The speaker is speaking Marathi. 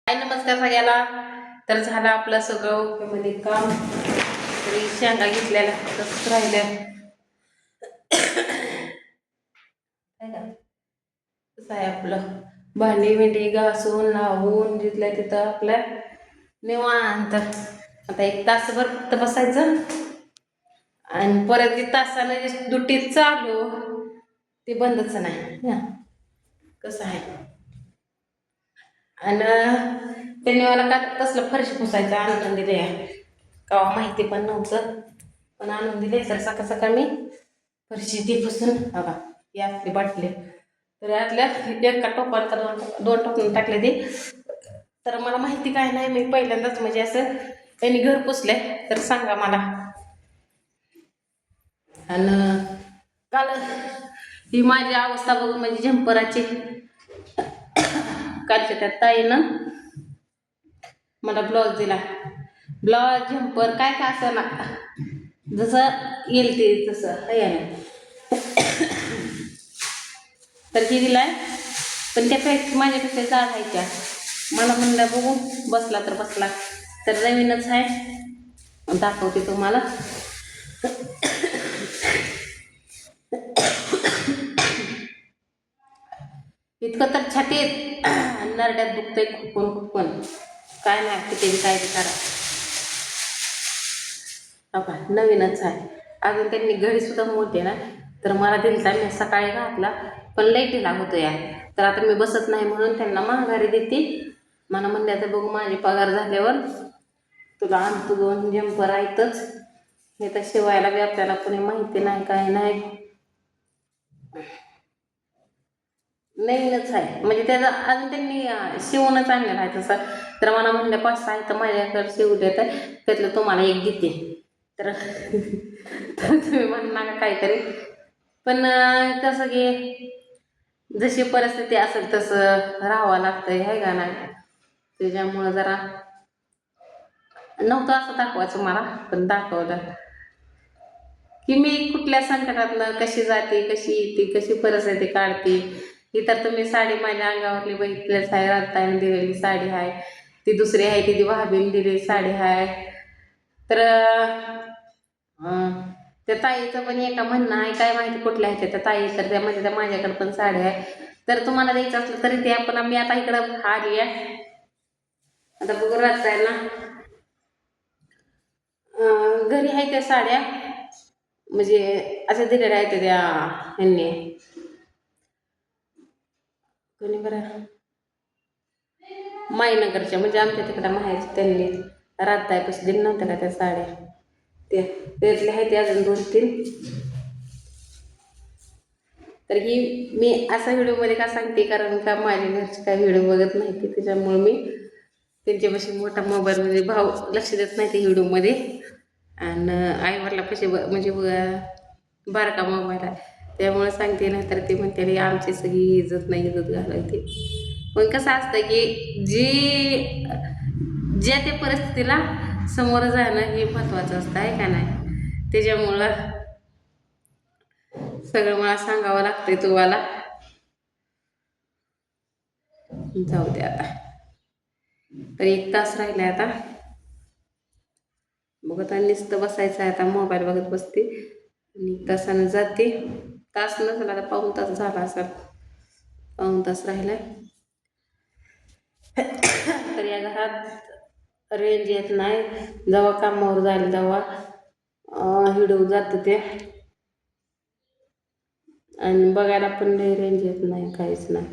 नमस्कार सगळ्याला. तर झालं आपलं सगळं मध्ये काम. तरी शेंगा घेतलेल्या तसंच राहिल्या. कसं आहे आपलं भांडी भेंडी घासून लावून जिथल्या तिथं आपल्या निवांत. आता एक तासभर फक्त बसायचं आणि परत एक तासाने दुटी चालू ते बंदच नाही. कसं आहे आणि त्यांनी मला का तसलं फरशी पुसायचं आणून दिले. केव्हा माहिती पण नव्हतं, पण आणून दिले. तर सकाळ सकाळ मी फरशी ती पुसून बघा ही आपली बाटली. तर यातल्या एका टोपात दोन टोपण टाकले ते. तर मला माहिती काय नाही, मी पहिल्यांदाच म्हणजे असं त्यांनी घर पुसले. तर सांगा मला. आणि काल ही माझी अवस्था बघून म्हणजे झंपराची कालच्या त्या ताईनं मला ब्लाऊज दिला. ब्लाऊज झंपर काय का असं ना, जसं येईल ते तसं याने तर ती दिलाय. पण त्यापेक्षा माझ्यापेक्षा जाड आहे त्या. मला म्हणलं बघू बसला तर बसला. तर नवीनच आहे, दाखवते तुम्हाला. इतकं तर छातीत नरड्यात दुखतंय खुपण काय नाही ते काय ते करा. नवीनच आहे अजून. त्यांनी घडी सुद्धा मोठे ना, तर मला दिलता मी सकाळी घातला पण लई ढिला होतो या. तर आता मी बसत नाही म्हणून त्यांना माघारी देते. मला म्हणलं तर बघू माझे पगार झाल्यावर तुला आणतो 2 जंपर आहेतच. हे तर शिवायला बी आपल्याला कोणी माहिती नाही काय नाही. नवीनच आहे म्हणजे त्याचं अजून त्यांनी शिवूनच आणलेलं आहे तसं. तर मला म्हणलं 5-6 आहे तर माझ्याकडे शिवले, तर त्यातलं तुम्हाला एक देते. तर तुम्ही म्हणणार काहीतरी. पण कसं की जशी परिस्थिती असेल तसं राहावं लागतंय आहे का नाही. त्याच्यामुळं जरा नव्हतं असं दाखवायचं मला, पण दाखवलं की मी कुठल्या संकटातनं कशी जाते, कशी येते, कशी परिस्थिती काढते. ही तर तुम्ही साडी माझ्या अंगावरली बघितलीच आहे. राताने दिलेली साडी आहे. ती दुसरी आहे ती भाभीने दिलेली साडी आहे. तर त्या ताईचं पण एका म्हणणं आहे, काय माहिती कुठल्या आहे त्या ताई. तर त्या म्हणजे त्या माझ्याकडे पण साडी आहे. तर तुम्हाला द्यायचं असलं तरी ते आपण मी आता इकडं आली आहे. आता बघू राहतायला घरी आहे त्या साड्या, म्हणजे अशा दिलेल्या आहेत त्या ह्यांनी. कोणी बरं माईनगरच्या म्हणजे आमच्या तिकडं माहेरच्या त्यांनी राहतायपाशी दिल्या नव्हत्या का त्या साड्या. त्यातल्या आहेत ते अजून 2-3. तर ही मी असा व्हिडिओमध्ये का सांगते, कारण का माझ्या घरचे काय व्हिडिओ बघत नाही ते. त्याच्यामुळे मी त्यांच्यापाशी मोठा मोबाईलमध्ये भाव लक्ष देत नाही ते व्हिडिओमध्ये. आणि आईवडिलापाशी म्हणजे बारका मोबाईल आहे त्यामुळे सांगते. नाही तर ते म्हणते आमची सगळी इज्जत नाही, इज्जत घालायची. पण कसं असतं की ज्या त्या परिस्थितीला समोर जाणं हे महत्त्वाचं असतं आहे का नाही. त्याच्यामुळं सगळं मला सांगावं लागतंय तुम्हाला. जाऊ दे आता. तर 1 तास राहिले आता. बघ आता नुसतं बसायचं आहे. आता मोबाईल बघत बसते आणि 1 तासानं जाते. तास नसेल आता, पाऊण तास झाला असेल. पाऊण तास राहिला. तर या घरात रेंज येत नाही. जेव्हा कामावर जाईल तेव्हा व्हिडिओ जातं ते, आणि बघायला पण रेंज येत नाही, काहीच नाही.